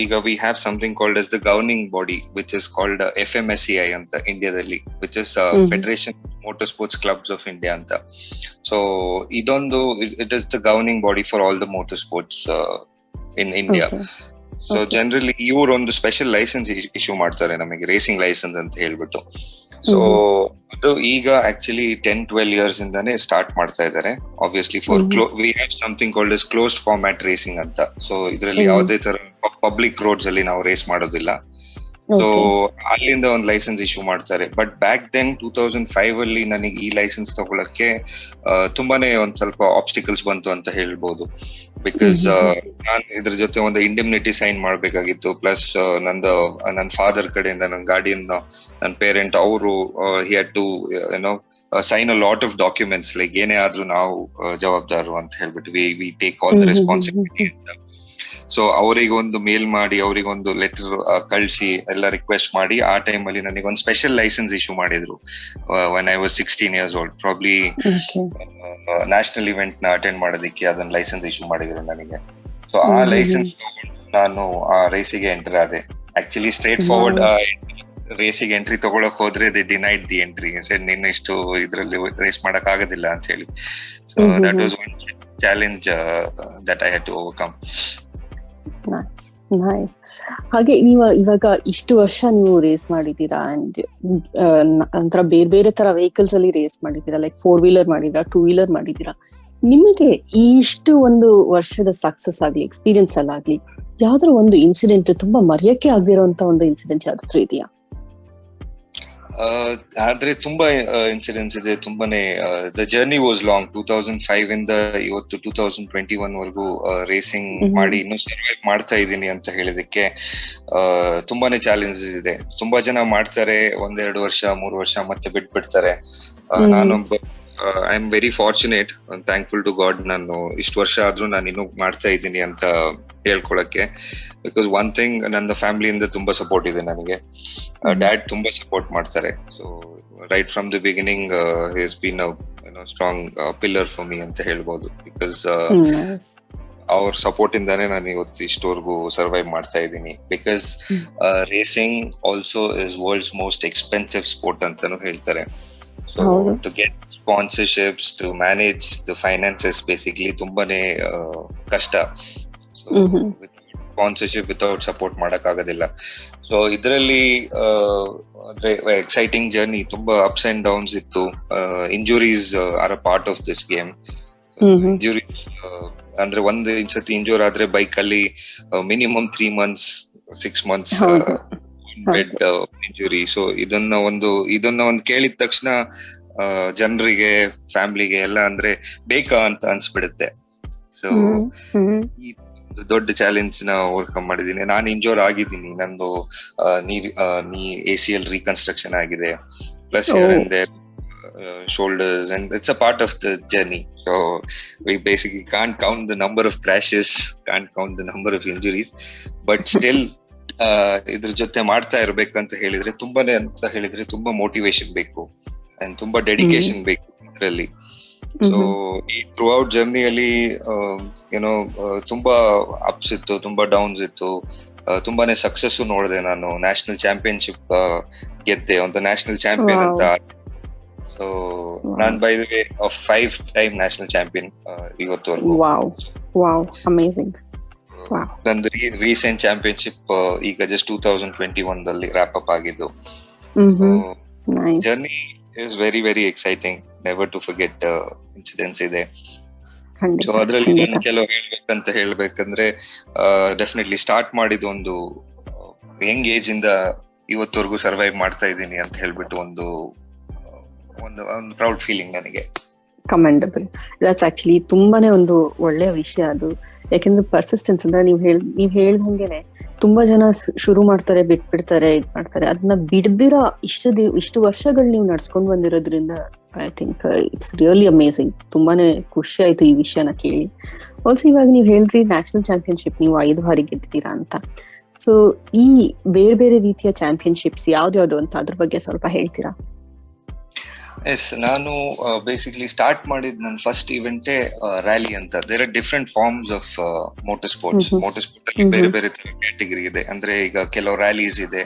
ಈಗ we have something called as the governing body which is called FMSCI ಅಂತ ಇಂಡಿಯಾದಲ್ಲಿ, which is federation motor sports clubs of India ಅಂತ. ಸೊ ಇದೊಂದು it is the governing body for all the motor sports in India. So generally ಇವ್ರು ಒಂದು special licence issue ಮಾಡ್ತಾರೆ ನಮಗೆ, racing licence ಅಂತ ಹೇಳ್ಬಿಟ್ಟು. ಸೊ ಅದು ಈಗ ಆಕ್ಚುಲಿ 10-12 years ಇಂದಾನೆ ಸ್ಟಾರ್ಟ್ ಮಾಡ್ತಾ ಇದ್ದಾರೆ. Obviously for we have something called as closed format racing ಅಂತ. ಸೊ ಇದರಲ್ಲಿ ಯಾವುದೇ ತರ ಪಬ್ಲಿಕ್ ರೋಡ್ಸ್ ಅಲ್ಲಿ ನಾವು ರೇಸ್ ಮಾಡೋದಿಲ್ಲ. ಸೊ ಅಲ್ಲಿಂದ ಒಂದು ಲೈಸೆನ್ಸ್ ಇಶ್ಯೂ ಮಾಡ್ತಾರೆ. ಬಟ್ ಬ್ಯಾಕ್ ದೆನ್ 2005 ಅಲ್ಲಿ ನನಗೆ ಈ ಲೈಸೆನ್ಸ್ ತಗೊಳಕ್ಕೆ ತುಂಬಾನೇ ಒಂದ್ ಸ್ವಲ್ಪ ಆಬ್ಸ್ಟಿಕಲ್ಸ್ ಬಂತು ಅಂತ ಹೇಳ್ಬೋದು. ಬಿಕಾಸ್ ನಾನ್ ಇದ್ರ ಜೊತೆ ಒಂದು ಇಂಡೆಮ್ನಿಟಿ ಸೈನ್ ಮಾಡ್ಬೇಕಾಗಿತ್ತು. ಪ್ಲಸ್ ನನ್ನ ಫಾದರ್ ಕಡೆಯಿಂದ ನನ್ನ ಗಾರ್ಡಿಯನ್, ನನ್ನ ಪೇರೆಂಟ್, ಅವರು he had to sign a lot of documents, like ಏನೇ ಆದ್ರೂ ನಾವು ಜವಾಬ್ದಾರು ಅಂತ ಹೇಳ್ಬಿಟ್ಟು we take all the responsibility ಅಂತ. ಸೊ ಅವರಿಗೆ ಒಂದು ಮೇಲ್ ಮಾಡಿ, ಅವರಿಗೊಂದು ಲೆಟರ್ ಕಳಿಸಿ ಎಲ್ಲ ರಿಕ್ವೆಸ್ಟ್ ಮಾಡಿ ಆ ಟೈಮ್ ಅಲ್ಲಿ ನನಗೆ ಒಂದು ಸ್ಪೆಷಲ್ ಲೈಸೆನ್ಸ್ ಇಶ್ಯೂ ಮಾಡಿದ್ರು. when I was 16 years old, probably national event ನ ಅಟೆಂಡ್ ಮಾಡೋದಕ್ಕೆ ಅದನ್ನ ಲೈಸೆನ್ಸ್ ಇಶ್ಯೂ ಮಾಡಿದ್ರು ನನಗೆ. ಸೊ ಆ ಲೈಸೆನ್ಸ್ ನಾನು ಆ ರೇಸಿಗೆ ಎಂಟರ್ ಆದೆ. ಆಕ್ಚುಲಿ ಸ್ಟ್ರೇಟ್ ಫಾರ್ವರ್ಡ್ ರೇಸಿಗೆ ಎಂಟ್ರಿ ತಗೊಳಕ್ ಹೋದ್ರೆ ದೇ ಡಿನೈಡ್ ದಿ ಎಂಟ್ರಿ, ನಿನ್ನ ಇಷ್ಟು ಇದ್ರಲ್ಲಿ ರೇಸ್ ಮಾಡಕ್ ಆಗೋದಿಲ್ಲ ಅಂತ ಹೇಳಿ. So that was one challenge that I had to overcome. Nice. ಹಾಗೆ ನೀವು ಇವಾಗ ಇಷ್ಟು ವರ್ಷ ನೀವು ರೇಸ್ ಮಾಡಿದೀರಾ, ಅಂಡ್ ಒಂಥರ ಬೇರೆ ಬೇರೆ ತರ ವೆಹಿಕಲ್ಸ್ ಅಲ್ಲಿ ರೇಸ್ ಮಾಡಿದೀರಾ, ಲೈಕ್ 4-wheeler ಮಾಡಿದೀರಾ, 2-wheeler ಮಾಡಿದೀರಾ. ನಿಮಗೆ ಇಷ್ಟು ಒಂದು ವರ್ಷದ ಸಕ್ಸಸ್ ಆಗ್ಲಿ, ಎಕ್ಸ್ಪೀರಿಯನ್ಸ್ ಅಲ್ಲಾಗ್ಲಿ, ಯಾವ್ದಾದ್ರು ಒಂದು ಇನ್ಸಿಡೆಂಟ್ ತುಂಬಾ ಮರೆಯಕ್ಕೆ ಆಗದಿರೋಂತ ಒಂದು ಇನ್ಸಿಡೆಂಟ್ ಯಾವ್ದಾದ್ರು ಇದೆಯಾ? ಆದ್ರೆ ತುಂಬಾ ಇನ್ಸಿಡೆಂಟ್ಸ್ ಇದೆ, ತುಂಬಾನೇ. The journey was long. 2005 ಇಂದ ಇವತ್ತು 2021 ವರೆಗೂ ರೇಸಿಂಗ್ ಮಾಡಿ ಇನ್ನೂ ಸರ್ವೈವ್ ಮಾಡ್ತಾ ಇದ್ದೀನಿ ಅಂತ ಹೇಳಿದಕ್ಕೆ ತುಂಬಾನೇ ಚಾಲೆಂಜಸ್ ಇದೆ. ತುಂಬಾ ಜನ ಮಾಡ್ತಾರೆ 1-2 ವರ್ಷ 3 ವರ್ಷ ಮತ್ತೆ ಬಿಟ್ಬಿಡ್ತಾರೆ. ನಾನೊಬ್ಬ I am very fortunate, thankful to God. ನಾನು ಇಷ್ಟು ವರ್ಷ ಆದ್ರೂ ನಾನು ಇನ್ನೂ ಮಾಡ್ತಾ ಇದ್ದೀನಿ ಅಂತ ಹೇಳ್ಕೊಳಕ್ಕೆ. ಬಿಕಾಸ್ ಒನ್ ಥಿಂಗ್, ನನ್ನ ಫ್ಯಾಮಿಲಿಯಿಂದ ತುಂಬಾ ಸಪೋರ್ಟ್ ಇದೆ ನನಗೆ. ಡ್ಯಾಡ್ ತುಂಬಾ ಸಪೋರ್ಟ್ ಮಾಡ್ತಾರೆ. So right from the beginning he been strong pillar for me ಅಂತ ಹೇಳ್ಬೋದು. ಬಿಕಾಸ್ ಅವ್ರ ಸಪೋರ್ಟ್ ಇಂದಾನೆ ನಾನು ಇವತ್ತು ಇಷ್ಟವರೆಗೂ ಸರ್ವೈವ್ ಮಾಡ್ತಾ ಇದ್ದೀನಿ. Because racing also is world's most expensive sport ಅಂತಾನು ಹೇಳ್ತಾರೆ. So to get sponsorships, to manage the finances, basically ತುಂಬಾನೇ ಕಷ್ಟ. So with sponsorship, without support ಮಾಡಕ್ ಆಗೋದಿಲ್ಲ. ಸೊ ಇದರಲ್ಲಿ ಅಂದ್ರೆ ಎಕ್ಸೈಟಿಂಗ್ ಜರ್ನಿ, ತುಂಬಾ ಅಪ್ಸ್ ಅಂಡ್ ಡೌನ್ಸ್ ಇತ್ತು. Injuries are a part of this game. Injuries ಅಂದ್ರೆ ಒಂದು ಸತಿ ಇಂಜೂರ್ ಆದ್ರೆ ಬೈಕ್ ಅಲ್ಲಿ minimum 3 months 6 months bed injury. So ಇದನ್ನ ಒಂದು ಕೇಳಿದ ತಕ್ಷಣ ಜನರಿಗೆ, ಫ್ಯಾಮಿಲಿಗೆ ಎಲ್ಲ ಅಂದ್ರೆ ಬೇಕಾ ಅಂತ ಅನ್ಸ್ಬಿಡುತ್ತೆ. ಸೊ ಈ ದೊಡ್ಡ ಚಾಲೆಂಜ್ ನ ಓವರ್ಕಮ್ ಮಾಡಿದೀನಿ. ನಾನು ಇಂಜೋರ್ ಆಗಿದ್ದೀನಿ. ನಂದು ನೀ ACL ರೀಕನ್ಸ್ಟ್ರಕ್ಷನ್ ಆಗಿದೆ, plus shoulders, and it's a part of the journey. So we basically can't count the number of crashes, can't count the number of injuries, but still ಇದ್ರ ಜೊತೆ ಮಾಡ್ತಾ ಇರ್ಬೇಕಂತ ಹೇಳಿದ್ರೆ ತುಂಬಾ ಮೋಟಿವೇಶನ್ ಬೇಕು ಅಂಡ್ ತುಂಬಾ ಡೆಡಿಕೇಶನ್ ಬೇಕು ಇದರಲ್ಲಿ. ಸೊ ಈ ಥ್ರೂ ಔಟ್ ಜರ್ನಿಯಲ್ಲಿ ತುಂಬಾ ಅಪ್ಸ್ ಇತ್ತು, ತುಂಬಾ ಡೌನ್ಸ್ ಇತ್ತು. ತುಂಬಾನೇ ಸಕ್ಸಸ್ ನೋಡಿದೆ ನಾನು. ನ್ಯಾಷನಲ್ ಚಾಂಪಿಯನ್ಶಿಪ್ ಗೆದ್ದೆ, ಒಂದು ನ್ಯಾಷನಲ್ ಚಾಂಪಿಯನ್ ಅಂತ. ಸೊ ನಾನ್ by the way 5-time national champion ಇವತ್ತುವರೆಗೂ. ನಂದು ರೀಸೆಂಟ್ ಚಾಂಪಿಯನ್ಶಿಪ್ ಈಗ ಜಸ್ಟ್ 2021 ರ್ಯಾಪ್ ಅಪ್ ಆಗಿದ್ದು. Journey is very very exciting. Never to forget incidents ಇದೆ. ಸೊ ಅದ್ರಲ್ಲಿ ಕೆಲವು ಹೇಳ್ಬೇಕಂದ್ರೆ ಡೆಫಿನೆಟ್ಲಿ ಸ್ಟಾರ್ಟ್ ಮಾಡಿದ ಒಂದು ಯಂಗ್ ಏಜ್ ಇಂದ ಇವತ್ತವರೆಗೂ ಸರ್ವೈವ್ ಮಾಡ್ತಾ ಇದ್ದೀನಿ ಅಂತ ಹೇಳ್ಬಿಟ್ಟು ಒಂದು ಪ್ರೌಡ್ ಫೀಲಿಂಗ್ ನನಗೆ. ಕಮೆಂಡಬಲ್. ದಟ್ಸ್ ಆಕ್ಚುಲಿ ತುಂಬಾನೇ ಒಂದು ಒಳ್ಳೆಯ ವಿಷಯ ಅದು. ಯಾಕೆಂದ್ರೆ ಪರ್ಸಿಸ್ಟೆನ್ಸ್ ಅಂದ್ರೆ ನೀವ್ ಹೇಳ್ದಂಗೆನೆ ತುಂಬಾ ಜನ ಶುರು ಮಾಡ್ತಾರೆ, ಬಿಟ್ಬಿಡ್ತಾರೆ, ಇದ್ ಮಾಡ್ತಾರೆ. ಅದನ್ನ ಬಿಡ್ದಿರಾ ಇಷ್ಟು ವರ್ಷಗಳು ನೀವು ನಡ್ಸ್ಕೊಂಡ್ ಬಂದಿರೋದ್ರಿಂದ I think it's really amazing. ತುಂಬಾನೇ ಖುಷಿ ಆಯ್ತು ಈ ವಿಷಯನ ಕೇಳಿ. ಆಲ್ಸೋ ಇವಾಗ ನೀವ್ ಹೇಳ್ರಿ ನ್ಯಾಷನಲ್ ಚಾಂಪಿಯನ್ಶಿಪ್ ನೀವು 5 ಬಾರಿ ಗೆದ್ದಿದ್ದೀರಾ ಅಂತ. ಸೊ ಈ ಬೇರೆ ಬೇರೆ ರೀತಿಯ ಚಾಂಪಿಯನ್ಶಿಪ್ಸ್ ಯಾವ್ದ್ಯಾವ್ದು ಅಂತ ಅದ್ರ ಬಗ್ಗೆ ಸ್ವಲ್ಪ ಹೇಳ್ತೀರಾ? ಎಸ್, ನಾನು ಬೇಸಿಕ್ಲಿ ಸ್ಟಾರ್ಟ್ ಮಾಡಿದ್ ನನ್ನ ಫಸ್ಟ್ ಇವೆಂಟೇ ರ್ಯಾಲಿ ಅಂತ. There are different forms of motor sports. Motor sport ಅಲ್ಲಿ ಬೇರೆ ಬೇರೆ ತರ ಕ್ಯಾಟಗರಿ ಇದೆ. ಅಂದ್ರೆ ಈಗ ಕೆಲವು ರ್ಯಾಲೀಸ್ ಇದೆ.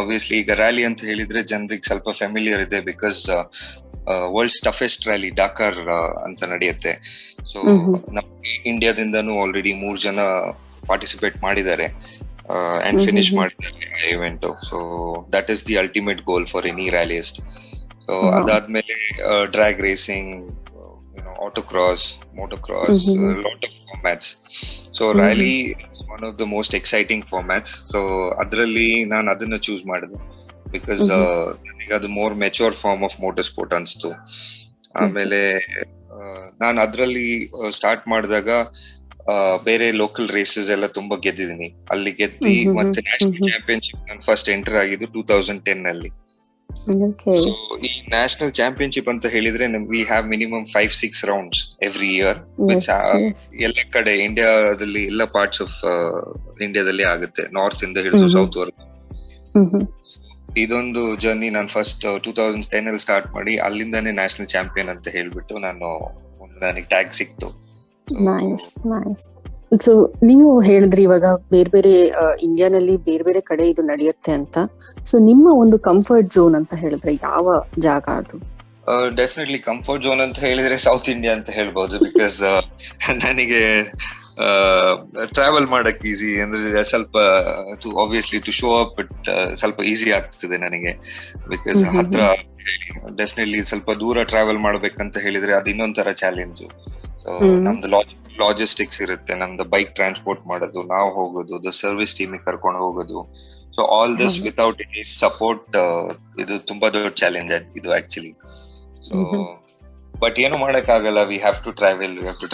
ಆಬ್ವಿಯಸ್ಲಿ ಈಗ ರ್ಯಾಲಿ ಅಂತ ಹೇಳಿದ್ರೆ ಜನರಿಗೆ ಸ್ವಲ್ಪ ಫೆಮಿಲಿಯರ್ ಇದೆ, because world's toughest rally Dakar ಅಂತ ನಡೆಯುತ್ತೆ. ಸೊ ನಮ್ಮ ಇಂಡಿಯಾದಿಂದನೂ ಆಲ್ರೆಡಿ 3 ಜನ ಪಾರ್ಟಿಸಿಪೇಟ್ ಮಾಡಿದ್ದಾರೆ ಅಂಡ್ ಫಿನಿಶ್ ಮಾಡಿದ್ದಾರೆ ಆ event. So that is the ultimate goal for any rallyist. So ಅದಾದ್ಮೇಲೆ drag racing, autocross, motocross, lot of formats. So rally is one of the most exciting formats. So ಅದರಲ್ಲಿ ನಾನು ಅದನ್ನ choose ಮಾಡಿದೆ, because ನನಗೆ ಅದು more mature form of motor sport ಅನ್ಸ್ತು. ಆಮೇಲೆ ನಾನು ಅದ್ರಲ್ಲಿ ಸ್ಟಾರ್ಟ್ ಮಾಡಿದಾಗ ಬೇರೆ ಲೋಕಲ್ ರೇಸಸ್ ಎಲ್ಲ ತುಂಬಾ ಗೆದ್ದಿದ್ದೀನಿ. ಅಲ್ಲಿ ಗೆದ್ದಿ ಮತ್ತೆ ನ್ಯಾಷನಲ್ ಚಾಂಪಿಯನ್ಶಿಪ್ ನಾನು ಫಸ್ಟ್ ಎಂಟರ್ ಆಗಿದ್ದು 2010 ಅಲ್ಲಿ. ಸೊ ಈ ನ್ಯಾಷನಲ್ ಚಾಂಪಿಯನ್ಶಿಪ್ ಅಂತ ಹೇಳಿದ್ರೆ we have minimum 5-6 rounds every year. ಎಲ್ಲ ಕಡೆ ಇಂಡಿಯಾದಲ್ಲಿ ಎಲ್ಲ ಪಾರ್ಟ್ಸ್ ಆಫ್ ಇಂಡಿಯಾದಲ್ಲಿ ಆಗುತ್ತೆ, ನಾರ್ತ್ ಇಂದ ಹಿಡಿದು ಸೌತ್ ವರೆಗೂ. ಇದೊಂದು ಜರ್ನಿ ನಾನು ಫಸ್ಟ್ 2010 ಅಲ್ಲಿ ಸ್ಟಾರ್ಟ್ ಮಾಡಿ ಅಲ್ಲಿಂದಾನೇ ನ್ಯಾಷನಲ್ ಚಾಂಪಿಯನ್ ಅಂತ ಹೇಳ್ಬಿಟ್ಟು ನನಗೆ ಟ್ಯಾಗ್ ಸಿಕ್ತು. ಸೊ ನೀವು ಹೇಳಿದ್ರಿ ಇವಾಗ ಬೇರೆ ಬೇರೆ ಇಂಡಿಯಾನಲ್ಲಿ ಬೇರೆ ಬೇರೆ ಕಡೆ ಇದು ನಡೆಯುತ್ತೆ ಅಂತ. ಸೊ ನಿಮ್ಮ ಒಂದು ಕಂಫರ್ಟ್ ಝೋನ್ ಅಂತ ಹೇಳಿದ್ರೆ ಯಾವ ಜಾಗ ಅದು? ಡೆಫಿನೆಟ್ಲಿ ಕಂಫರ್ಟ್ ಝೋನ್ ಅಂತ ಹೇಳಿದ್ರೆ ಸೌತ್ ಇಂಡಿಯಾ ಅಂತ ಹೇಳ್ಬೋದು. ಬಿಕಾಸ್ ನನಗೆ ಟ್ರಾವೆಲ್ ಮಾಡಕ್ ಈಸಿ, ಅಂದ್ರೆ ಸ್ವಲ್ಪ obviously to show up it ಸ್ವಲ್ಪ ಈಸಿ ಆಗ್ತದೆ ನನಗೆ. ಬಿಕಾಸ್ ಹತ್ರ ಡೆಫಿನೆಟ್ಲಿ ಸ್ವಲ್ಪ ದೂರ ಟ್ರಾವೆಲ್ ಮಾಡ್ಬೇಕಂತ ಹೇಳಿದ್ರೆ ಅದು ಇನ್ನೊಂಥರ ಚಾಲೆಂಜ್. ಸೊ ನಮ್ದು ಲಾಜಿಸ್ಟಿಕ್ಸ್ ಇರುತ್ತೆ, ನಮ್ದು ಬೈಕ್ ಟ್ರಾನ್ಸ್ಪೋರ್ಟ್ ಮಾಡೋದು, ನಾವು ಹೋಗೋದು, ಸರ್ವಿಸ್ ಟೀಮಿಗೆ ಕರ್ಕೊಂಡು ಹೋಗೋದು. So all this without any support, ಇದು ತುಂಬಾ ದೊಡ್ಡ ಚಾಲೆಂಜ್ ಇದು ಆಕ್ಚುಲಿ. ಸೊ ಬಟ್ ಏನು ಮಾಡಕ್ ಆಗಲ್ಲ, we have to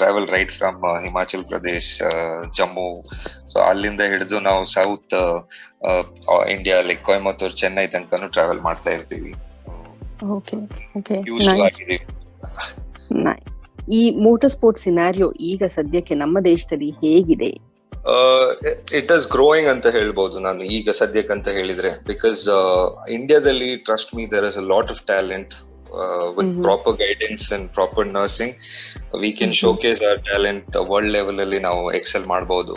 travel right from Himachal Pradesh, Jammu. So ಅಲ್ಲಿಂದ ಹಿಡಿದು ನಾವು south India like Coimbatore, Chennai ತನಕನೂ ಟ್ರಾವೆಲ್ ಮಾಡ್ತಾ ಇರ್ತೀವಿ. ಈ ಮೋಟರ್ ಸ್ಪೋರ್ಟ್ಸ್ ಸಿನಾರಿಯೋ ಈಗ ಸದ್ಯಕ್ಕೆ ನಮ್ಮ ದೇಶದಲ್ಲಿ ಹೇಗಿದೆ? ಇಟ್ ಇಸ್ ಗ್ರೋಯಿಂಗ್ ಅಂತ ಹೇಳ್ಬೋದು ನಾನು ಈಗ ಸದ್ಯಕ್ಕೆ ಅಂತ ಹೇಳಿದ್ರೆ. ಬಿಕಾಸ್ ಇಂಡಿಯಾದಲ್ಲಿ trust me there is a lot of talent. With proper guidance and proper nursing, we can showcase our talent world level ಅಲ್ಲಿ ನಾವು ಎಕ್ಸೆಲ್ ಮಾಡಬಹುದು.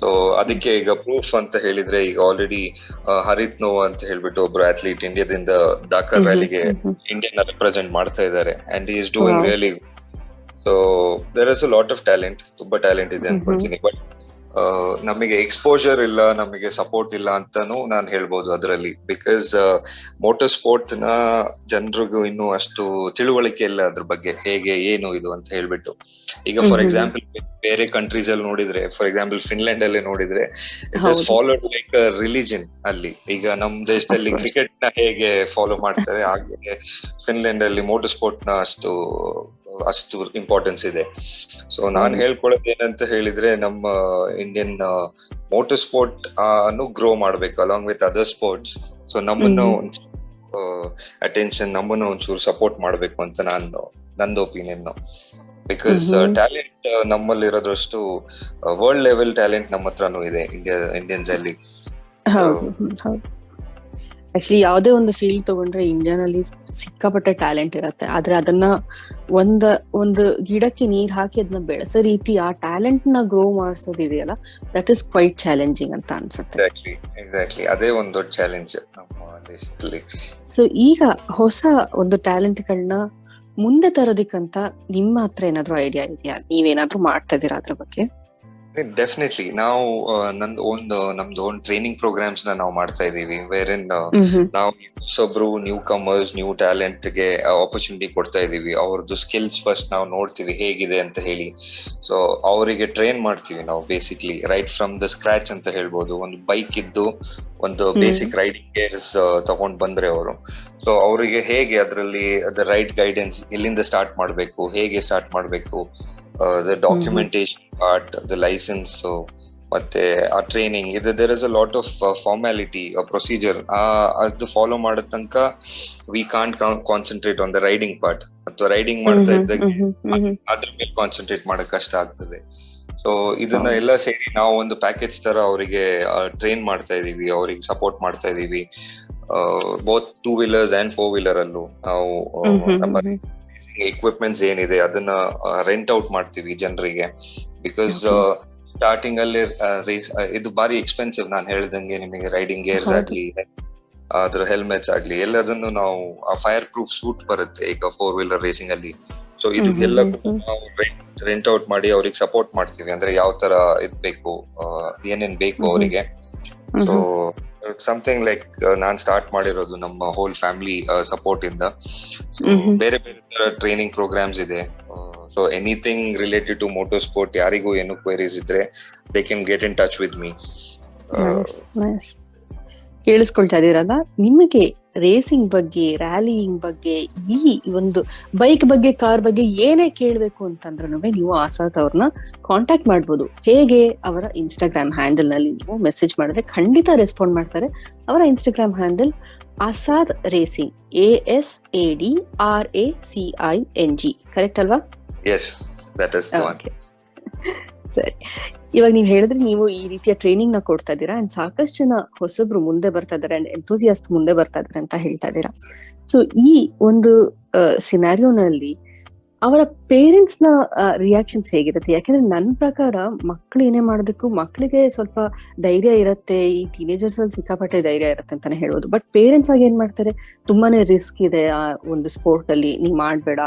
ಸೊ ಅದಕ್ಕೆ ಈಗ ಪ್ರೂಫ್ ಅಂತ ಹೇಳಿದ್ರೆ ಈಗ ಆಲ್ರೆಡಿ ಹರಿತ್ ನೋವಾ ಅಂತ ಹೇಳ್ಬಿಟ್ಟು ಒಬ್ರು ಅಥ್ಲೀಟ್ ಇಂಡಿಯಾದಿಂದ ಡಾಕರ್ ರ್ಯಾಲಿಗೆ ಇಂಡಿಯನ್ ರೆಪ್ರೆಸೆಂಟ್ ಮಾಡ್ತಾ ಇದ್ದಾರೆ, and he is doing really. So there is a lot of talent, ತುಂಬಾ ಟ್ಯಾಲೆಂಟ್ ಇದೆ ಅನ್ಕೊಳ್ತೀನಿ. ಬಟ್ ನಮಗೆ ಎಕ್ಸ್ಪೋಜರ್ ಇಲ್ಲ, ನಮಗೆ ಸಪೋರ್ಟ್ ಇಲ್ಲ ಅಂತಾನು ನಾನು ಹೇಳ್ಬೋದು ಅದರಲ್ಲಿ. ಬಿಕಾಸ್ ಮೋಟರ್ ಸ್ಪೋರ್ಟ್ ನ ಜನರಿಗೂ ಇನ್ನೂ ಅಷ್ಟು ತಿಳುವಳಿಕೆ ಇಲ್ಲ ಅದ್ರ ಬಗ್ಗೆ, ಹೇಗೆ ಏನು ಇದು ಅಂತ ಹೇಳ್ಬಿಟ್ಟು. ಈಗ ಫಾರ್ ಎಕ್ಸಾಂಪಲ್ ಬೇರೆ ಕಂಟ್ರೀಸ್ ಅಲ್ಲಿ ನೋಡಿದ್ರೆ, ಫಾರ್ ಎಕ್ಸಾಂಪಲ್ ಫಿನ್ಲೆಂಡ್ ಅಲ್ಲಿ ನೋಡಿದ್ರೆ it is followed like a religion ಅಲ್ಲಿ. ಈಗ ನಮ್ ದೇಶದಲ್ಲಿ ಕ್ರಿಕೆಟ್ ನ ಹೇಗೆ ಫಾಲೋ ಮಾಡ್ತಾರೆ, ಹಾಗೆ ಫಿನ್ಲೆಂಡ್ ಅಲ್ಲಿ ಮೋಟರ್ ಸ್ಪೋರ್ಟ್ ನ ಅಷ್ಟು ಇಂಪಾರ್ಟೆನ್ಸ್ ಇದೆ. ಸೊ ನಾನ್ ಹೇಳ್ಕೊಳ್ಳೋದು ಏನಂತ ಹೇಳಿದ್ರೆ, ನಮ್ಮ ಇಂಡಿಯನ್ ಮೋಟರ್ ಸ್ಪೋರ್ಟ್ ಅನ್ನು ಗ್ರೋ ಮಾಡ್ಬೇಕು along with other sports. So ನಮ್ಮನ್ನ ಅಟೆನ್ಷನ್, ನಮ್ಮನ್ನ ಒಂಚೂರು ಸಪೋರ್ಟ್ ಮಾಡ್ಬೇಕು ಅಂತ ನಂದು ಒಪಿನಿಯನ್. ಬಿಕಾಸ್ ಟ್ಯಾಲೆಂಟ್ ನಮ್ಮಲ್ಲಿ ಇರೋದಷ್ಟು ವರ್ಲ್ಡ್ ಲೆವೆಲ್ ಟ್ಯಾಲೆಂಟ್ ನಮ್ಮ ಹತ್ರನೂ ಇದೆ ಇಂಡಿಯನ್ಸ್ ಅಲ್ಲಿ. ಆಕ್ಚುಲಿ ಯಾವುದೇ ಒಂದು ಫೀಲ್ಡ್ ತಗೊಂಡ್ರೆ ಇಂಡಿಯಾನಲ್ಲಿ ಸಿಕ್ಕಾಪಟ್ಟೆ ಟ್ಯಾಲೆಂಟ್ ಇರತ್ತೆ. ಆದ್ರೆ ಅದನ್ನ ಒಂದು ಗಿಡಕ್ಕೆ ನೀರ್ ಹಾಕಿ ಅದನ್ನ ಬೆಳೆಸೋ ರೀತಿ ಆ ಟ್ಯಾಲೆಂಟ್ ನ ಗ್ರೋ ಮಾಡಿಸೋದಿದೆಯಲ್ಲ, ದಟ್ ಇಸ್ ಕ್ವೈಟ್ ಚಾಲೆಂಜಿಂಗ್ ಅಂತ ಅನ್ಸುತ್ತೆ. ಎಕ್ಸಾಕ್ಟ್ಲಿ ಅದೇ ಒಂದು ದೊಡ್ಡ ಚಾಲೆಂಜ್ ನಮ್ಮ ದೇಶದಲ್ಲಿ. ಸೊ ಈಗ ಹೊಸ ಒಂದು ಟ್ಯಾಲೆಂಟ್ ಗಳನ್ನ ಮುಂದೆ ತರೋದಕ್ಕಂತ ನಿಮ್ಮ ಹತ್ರ ಏನಾದ್ರು ಐಡಿಯಾ ಇದೆಯಾ? ನೀವೇನಾದ್ರೂ ಮಾಡ್ತಾ ಇದೀರಾ ಅದ್ರ ಬಗ್ಗೆ? ಡೆಫಿನೆಟ್ಲಿ ನಾವು ನಮ್ದು ಓನ್ ಟ್ರೈನಿಂಗ್ ಪ್ರೋಗ್ರಾಮ್ಸ್ ನಾವು ಮಾಡ್ತಾ ಇದೀವಿ, ವೇರಿನ್ ನಾವು ಹೊಸೊಬ್ರು ನ್ಯೂ ಕಮರ್ಸ್, ನ್ಯೂ ಟ್ಯಾಲೆಂಟ್ ಗೆ ಆಪರ್ಚುನಿಟಿ ಕೊಡ್ತಾ ಇದೀವಿ. ಅವ್ರದ್ದು ಸ್ಕಿಲ್ಸ್ ಫಸ್ಟ್ ನಾವು ನೋಡ್ತೀವಿ ಹೇಗಿದೆ ಅಂತ ಹೇಳಿ. ಸೊ ಅವರಿಗೆ ಟ್ರೈನ್ ಮಾಡ್ತೀವಿ ನಾವು basically right from the scratch ಅಂತ ಹೇಳ್ಬೋದು. ಒಂದು ಬೈಕ್ ಇದ್ದು ಒಂದು ಬೇಸಿಕ್ ರೈಡಿಂಗ್ ಗೇರ್ಸ್ ತಗೊಂಡ್ ಬಂದ್ರೆ ಅವರು, ಸೊ ಅವರಿಗೆ ಹೇಗೆ ಅದರಲ್ಲಿ ದ ರೈಟ್ ಗೈಡೆನ್ಸ್, ಎಲ್ಲಿಂದ ಸ್ಟಾರ್ಟ್ ಮಾಡ್ಬೇಕು, ಹೇಗೆ ಸ್ಟಾರ್ಟ್ ಮಾಡ್ಬೇಕು, the documentation part, the licence, ಮತ್ತೆ ಆ ಟ್ರೈನಿಂಗ್ ಇದು there is a lot of formality, procedure. ಅದು ಫಾಲೋ ಮಾಡೋ ತನಕ we can't concentrate on the riding part. ಅಥವಾ ರೈಡಿಂಗ್ ಮಾಡ್ತಾ ಇದ್ದಾಗ ಅದ್ರ ಮೇಲೆ ಕಾನ್ಸಂಟ್ರೇಟ್ ಮಾಡಕ್ ಕಷ್ಟ ಆಗ್ತದೆ. ಸೊ ಇದನ್ನ ಎಲ್ಲ ಸೇರಿ ನಾವು ಒಂದು ಪ್ಯಾಕೇಜ್ ತರ ಅವರಿಗೆ ಟ್ರೈನ್ ಮಾಡ್ತಾ ಇದೀವಿ, ಅವ್ರಿಗೆ ಸಪೋರ್ಟ್ ಮಾಡ್ತಾ ಇದೀವಿ. ಬೋತ್ 2 wheelers and 4 wheeler ಅಲ್ಲೂ ನಾವು ನಮ್ಮ ಎಕ್ವಿಪ್ಮೆಂಟ್ಸ್ ಏನಿದೆ ಅದನ್ನ ರೆಂಟ್ ಔಟ್ ಮಾಡ್ತೀವಿ ಜನರಿಗೆ. ಬಿಕಾಸ್ ಸ್ಟಾರ್ಟಿಂಗ್ ಅಲ್ಲಿ ಇದು ಬಾರಿ ಎಕ್ಸ್ಪೆನ್ಸಿವ್. ನಾನು ಹೇಳ್ದಂಗೆ ನಿಮಗೆ ರೈಡಿಂಗ್ ಗೇರ್ಸ್ ಆಗ್ಲಿ, ಅದ್ರ ಹೆಲ್ಮೆಟ್ಸ್ ಆಗ್ಲಿ, ಎಲ್ಲದನ್ನು ನಾವು ಫೈರ್ ಪ್ರೂಫ್ ಸೂಟ್ ಬರುತ್ತೆ ಈಗ 4 wheeler ರೇಸಿಂಗ್ ಅಲ್ಲಿ. ಸೊ ಇದಕ್ಕೆಲ್ಲ ನಾವು ರೆಂಟ್ ಔಟ್ ಮಾಡಿ ಅವ್ರಿಗೆ ಸಪೋರ್ಟ್ ಮಾಡ್ತೀವಿ. ಅಂದ್ರೆ ಯಾವ ತರ ಇದ್ ಬೇಕು, ಏನೇನ್ ಬೇಕು ಅವರಿಗೆ. ಸೊ ಸಮಥಿಂಗ್ ಲೈಕ್ ನಾನ್ ಸ್ಟಾರ್ಟ್ ಮಾಡಿರೋದು ನಮ್ಮ ಹೋಲ್ ಫ್ಯಾಮಿಲಿ ಸಪೋರ್ಟ್ ಇಂದ. ಬೇರೆ ಬೇರೆ ತರ ಟ್ರೈನಿಂಗ್ ಪ್ರೋಗ್ರಾಮ್ಸ್ ಇದೆ. So anything related to motor sport, ಯಾರಿಗೂ ಏನು ಕ್ವೆರೀಸ್ ಇದ್ರೆ they can get in touch with me. ಕೇಳಿಸ್ಕೊಳ್ತಾ ಇದೀರಲ್ಲ, ನಿಮಗೆ ರೇಸಿಂಗ್ ಬಗ್ಗೆ, ರ್ಯಾಲಿಯಿಂಗ್ ಬಗ್ಗೆ, ಈ ಒಂದು ಬೈಕ್ ಬಗ್ಗೆ, ಕಾರ್ ಬಗ್ಗೆ ಏನೇ ಕೇಳಬೇಕು ಅಂತಂದ್ರೂ ನೀವು ಆಸಾದ್ ಅವ್ರನ್ನ ಕಾಂಟ್ಯಾಕ್ಟ್ ಮಾಡ್ಬೋದು. ಹೇಗೆ? ಅವರ ಇನ್ಸ್ಟಾಗ್ರಾಮ್ ಹ್ಯಾಂಡಲ್ ನಲ್ಲಿ ನೀವು ಮೆಸೇಜ್ ಮಾಡಿದ್ರೆ ಖಂಡಿತ ರೆಸ್ಪಾಂಡ್ ಮಾಡ್ತಾರೆ. ಅವರ Instagram handle Asad racing, ASADRACING, correct ಅಲ್ವಾ? Yes, that is the one. ಸರಿ, ಇವಾಗ ನೀವ್ ಹೇಳಿದ್ರೆ ನೀವು ಈ ರೀತಿಯ ಟ್ರೈನಿಂಗ್ ನ ಕೊಡ್ತಾ ಇದ್ದೀರಾ, ಅಂಡ್ ಸಾಕಷ್ಟು ಜನ ಹೊಸಬ್ರು ಮುಂದೆ ಬರ್ತಾ ಇದಾರೆ, ಅಂಡ್ ಎಂಥೂಸಿಯಾಸ್ಟ್ ಮುಂದೆ ಬರ್ತಾ ಇದಾರೆ ಅಂತ ಹೇಳ್ತಾ ಇದ್ದೀರಾ. ಸೊ ಈ ಒಂದು ಸಿನಾರಿಯೋನಲ್ಲಿ ಅವರ ಪೇರೆಂಟ್ಸ್ ನ ರಿಯಾಕ್ಷನ್ಸ್ ಹೇಗಿರುತ್ತೆ? ಯಾಕಂದ್ರೆ ನನ್ನ ಪ್ರಕಾರ ಮಕ್ಳು ಏನೇ ಮಾಡ್ಬೇಕು, ಮಕ್ಳಿಗೆ ಸ್ವಲ್ಪ ಧೈರ್ಯ ಇರುತ್ತೆ, ಈ ಟೀನೇಜರ್ಸ್ ಅಲ್ಲಿ ಸಿಕ್ಕಾಪಟ್ಟೆ ಧೈರ್ಯ ಇರುತ್ತೆ ಅಂತಾನೆ ಹೇಳ್ಬೋದು. ಬಟ್ ಪೇರೆಂಟ್ಸ್ ಆಗಿ ಏನ್ ಮಾಡ್ತಾರೆ, ತುಂಬಾನೇ ರಿಸ್ಕ್ ಇದೆ ಆ ಒಂದು ಸ್ಪೋರ್ಟ್ ಅಲ್ಲಿ, ನೀವ್ ಮಾಡ್ಬೇಡ,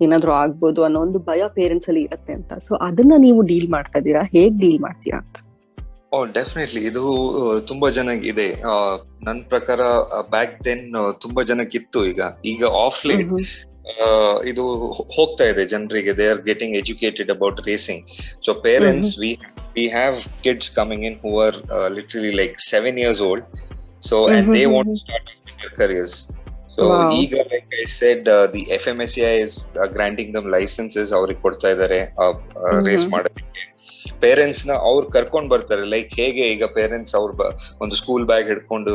ಏನಾದ್ರು ಆಗ್ಬೋದು ಅನ್ನೋ ಒಂದು ಭಯ ಪೇರೆಂಟ್ಸ್ ಅಲ್ಲಿ ಇರುತ್ತೆ ಅಂತ. ಸೊ ಅದನ್ನ ನೀವು ಡೀಲ್ ಮಾಡ್ತಾ ಇದ್ದೀರಾ, ಹೇಗ್ ಡೀಲ್ ಮಾಡ್ತೀರಾ ಅಂತ? ಡೆಫಿನೆಟ್ಲಿ ಇದು ತುಂಬಾ ಜನಕ್ಕೆ ಇದೆ. ನನ್ ಪ್ರಕಾರ ಬ್ಯಾಕ್ ದೆನ್ ತುಂಬಾ ಜನಕ್ಕಿತ್ತು. ಈಗ ಆಫ್ ಲೈನ್ ಇದು ಹೋಗ್ತಾ ಇದೆ ಜನರಿಗೆ. They are getting educated about racing. So parents, we have kids coming in who are literally like 7 years old. So and they want to start their careers. So ಈಗ like I said, the FMSCI is granting them licenses. ಅವ್ರಿಗೆ ಕೊಡ್ತಾ ಇದಾರೆ race ಮಾಡೋದಕ್ಕೆ. Parents ನ ಅವ್ರು ಕರ್ಕೊಂಡ್ ಬರ್ತಾರೆ. Like ಹೇಗೆ ಈಗ ಪೇರೆಂಟ್ಸ್ ಅವ್ರ ಒಂದು ಸ್ಕೂಲ್ ಬ್ಯಾಗ್ ಹಿಡ್ಕೊಂಡು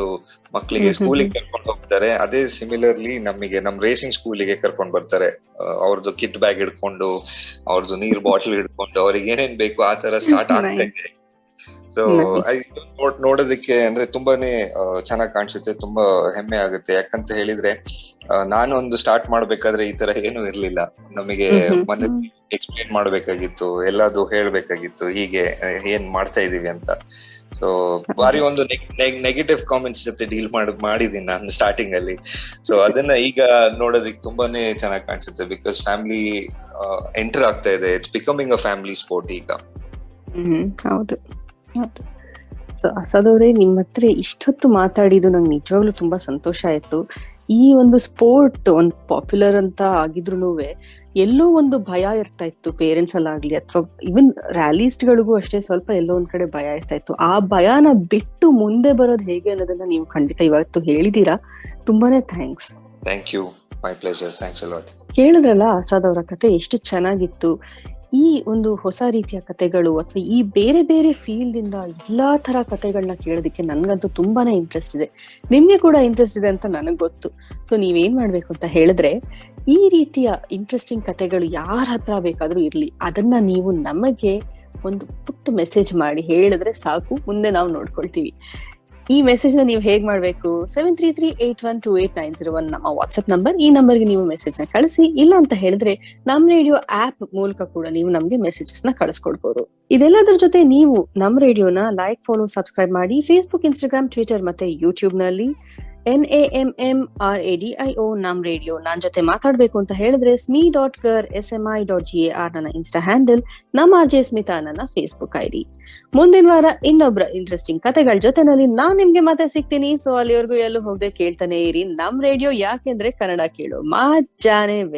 ಮಕ್ಳಿಗೆ ಸ್ಕೂಲಿಗೆ ಕರ್ಕೊಂಡು ಹೋಗ್ತಾರೆ, ಅದೇ ಸಿಮಿಲರ್ಲಿ ನಮಗೆ ನಮ್ ರೇಸಿಂಗ್ ಸ್ಕೂಲಿಗೆ ಕರ್ಕೊಂಡ್ ಬರ್ತಾರೆ. ಅವ್ರದ್ದು ಕಿಟ್ ಬ್ಯಾಗ್ ಹಿಡ್ಕೊಂಡು, ಅವ್ರದ್ದು ನೀರ್ ಬಾಟಲ್ ಹಿಡ್ಕೊಂಡು, ಅವ್ರಿಗೆ ಏನೇನ್ ಬೇಕು ಆ ತರ ಸ್ಟಾರ್ಟ್ ಆಗ್ತಾ ಇದೆ. ಸೊ ನೋಡೋದಕ್ಕೆ ಅಂದ್ರೆ ತುಂಬಾನೇ ಚೆನ್ನಾಗ್ ಕಾಣಿಸುತ್ತೆ, ತುಂಬಾ ಹೆಮ್ಮೆ ಆಗುತ್ತೆ. ಯಾಕಂತ ಹೇಳಿದ್ರೆ ನಾನು ಒಂದು ಸ್ಟಾರ್ಟ್ ಮಾಡ್ಬೇಕಾದ್ರೆ ಈ ತರ ಏನು ಇರ್ಲಿಲ್ಲ. ನಮಗೆ ಮನೆ ಎಕ್ಸ್ಪ್ಲೇನ್ ಮಾಡ್ಬೇಕಾಗಿತ್ತು, ಎಲ್ಲಾದು ಹೇಳ್ಬೇಕಾಗಿತ್ತು, ಹೀಗೆ ಏನ್ ಮಾಡ್ತಾ ಇದೀವಿ ಅಂತ. ಸೊ ಬಾರಿ ಒಂದು ನೆಗೆಟಿವ್ ಕಾಮೆಂಟ್ಸ್ ಜೊತೆ ಡೀಲ್ ಮಾಡಿದೀನಿ ನಾನು ಸ್ಟಾರ್ಟಿಂಗ್ ಅಲ್ಲಿ. ಸೊ ಅದನ್ನ ಈಗ ನೋಡೋದಕ್ಕೆ ತುಂಬಾನೇ ಚೆನ್ನಾಗಿ ಕಾಣಿಸುತ್ತೆ. ಬಿಕಾಸ್ ಫ್ಯಾಮಿಲಿ ಎಂಟರ್ ಆಗ್ತಾ ಇದೆ. It's becoming a family sport ಈಗ. ಹೌದು. ಸೊ ಆಸಾದ್ ಅವ್ರೆ, ನಿಮ್ಮ ಹತ್ರ ಇಷ್ಟೊತ್ತು ಮಾತಾಡಿದ್ದು ನಂಗೆ ನಿಜವಾಗ್ಲೂ ತುಂಬಾ ಸಂತೋಷ ಆಯ್ತು. ಈ ಒಂದು ಸ್ಪೋರ್ಟ್ ಒಂದು ಪಾಪ್ಯುಲರ್ ಅಂತ ಆಗಿದ್ರು ಎಲ್ಲೋ ಒಂದು ಭಯ ಇರ್ತಾ ಇತ್ತು ಪೇರೆಂಟ್ಸ್ ಅಲ್ಲಾಗ್ಲಿ, ಅಥವಾ ಇವನ್ ರ್ಯಾಲಿಸ್ಟ್ ಗಳಿಗೂ ಅಷ್ಟೇ ಸ್ವಲ್ಪ ಎಲ್ಲೋ ಒಂದ್ ಕಡೆ ಭಯ ಇರ್ತಾ ಇತ್ತು. ಆ ಭಯನ ಬಿಟ್ಟು ಮುಂದೆ ಬರೋದು ಹೇಗೆ ಅನ್ನೋದನ್ನ ನೀವು ಖಂಡಿತ ಇವತ್ತು ಹೇಳಿದೀರಾ. ತುಂಬಾನೇ thanks. Thank you, my pleasure, thanks a lot. ಕೇಳಿದ್ರಲ್ಲ ಆಸಾದ್ ಅವರ ಕತೆ ಎಷ್ಟು ಚೆನ್ನಾಗಿತ್ತು. ಈ ಒಂದು ಹೊಸ ರೀತಿಯ ಕತೆಗಳು ಅಥವಾ ಈ ಬೇರೆ ಬೇರೆ ಫೀಲ್ಡ್ ಇಂದ ಎಲ್ಲಾ ತರ ಕತೆಗಳನ್ನ ಕೇಳೋದಕ್ಕೆ ನನ್ಗಂತೂ ತುಂಬಾನೇ ಇಂಟ್ರೆಸ್ಟ್ ಇದೆ. ನಿಮ್ಗೆ ಕೂಡ ಇಂಟ್ರೆಸ್ಟ್ ಇದೆ ಅಂತ ನನಗ್ ಗೊತ್ತು. ಸೊ ನೀವೇನ್ ಮಾಡ್ಬೇಕು ಅಂತ ಹೇಳಿದ್ರೆ, ಈ ರೀತಿಯ ಇಂಟ್ರೆಸ್ಟಿಂಗ್ ಕತೆಗಳು ಯಾರ ಹತ್ರ ಬೇಕಾದ್ರೂ ಇರ್ಲಿ, ಅದನ್ನ ನೀವು ನಮಗೆ ಒಂದು ಪುಟ್ಟ ಮೆಸೇಜ್ ಮಾಡಿ ಹೇಳಿದ್ರೆ ಸಾಕು, ಮುಂದೆ ನಾವು ನೋಡ್ಕೊಳ್ತೀವಿ. ಈ ಮೆಸೇಜ್ ನ ನೀವು ಹೇಗ್ ಮಾಡ್ಬೇಕು, 7338128901 ನಮ್ಮ ವಾಟ್ಸ್ಆಪ್ ನಂಬರ್. ಈ ನಂಬರ್ಗೆ ನೀವು ಮೆಸೇಜ್ ನ ಕಳಿಸಿ. ಇಲ್ಲ ಅಂತ ಹೇಳಿದ್ರೆ ನಮ್ ರೇಡಿಯೋ ಆಪ್ ಮೂಲಕ ಕೂಡ ನೀವು ನಮ್ಗೆ ಮೆಸೇಜಸ್ ನ ಕಳಿಸ್ಕೊಡ್ಬೋದು. ಇದೆಲ್ಲದ್ರ ಜೊತೆ ನೀವು ನಮ್ ರೇಡಿಯೋನ ಲೈಕ್, ಫಾಲೋ, ಸಬ್ಸ್ಕ್ರೈಬ್ ಮಾಡಿ. ಫೇಸ್ಬುಕ್, ಇನ್ಸ್ಟಾಗ್ರಾಮ್, ಟ್ವಿಟರ್ ಮತ್ತೆ ಯೂಟ್ಯೂಬ್ ನಲ್ಲಿ NAMMRADIO ನಮ್ ರೇಡಿಯೋ. ನಾನ್ ಜೊತೆ ಮಾತಾಡ್ಬೇಕು ಅಂತ ಹೇಳಿದ್ರೆ sme.kar.smi.gar ನನ್ನ ಇನ್ಸ್ಟಾ ಹ್ಯಾಂಡಲ್, ನಮ್ಮ RJ ಸ್ಮಿತಾ ನನ್ನ ಫೇಸ್ಬುಕ್ ID. ಮುಂದಿನ ವಾರ ಇನ್ನೊಬ್ರ ಇಂಟ್ರೆಸ್ಟಿಂಗ್ ಕತೆಗಳ ಜೊತೆನಲ್ಲಿ ನಾನ್ ನಿಮ್ಗೆ ಮತ್ತೆ ಸಿಗ್ತೀನಿ. ಸೊ ಅಲ್ಲಿವರೆಗೂ ಎಲ್ಲೂ ಹೋಗದೆ ಕೇಳ್ತಾನೆ ಇರಿ ನಮ್ ರೇಡಿಯೋ, ಯಾಕೆಂದ್ರೆ ಕನ್ನಡ ಕೇಳೋ ಮಜಾನೇ ಬೇರೆ.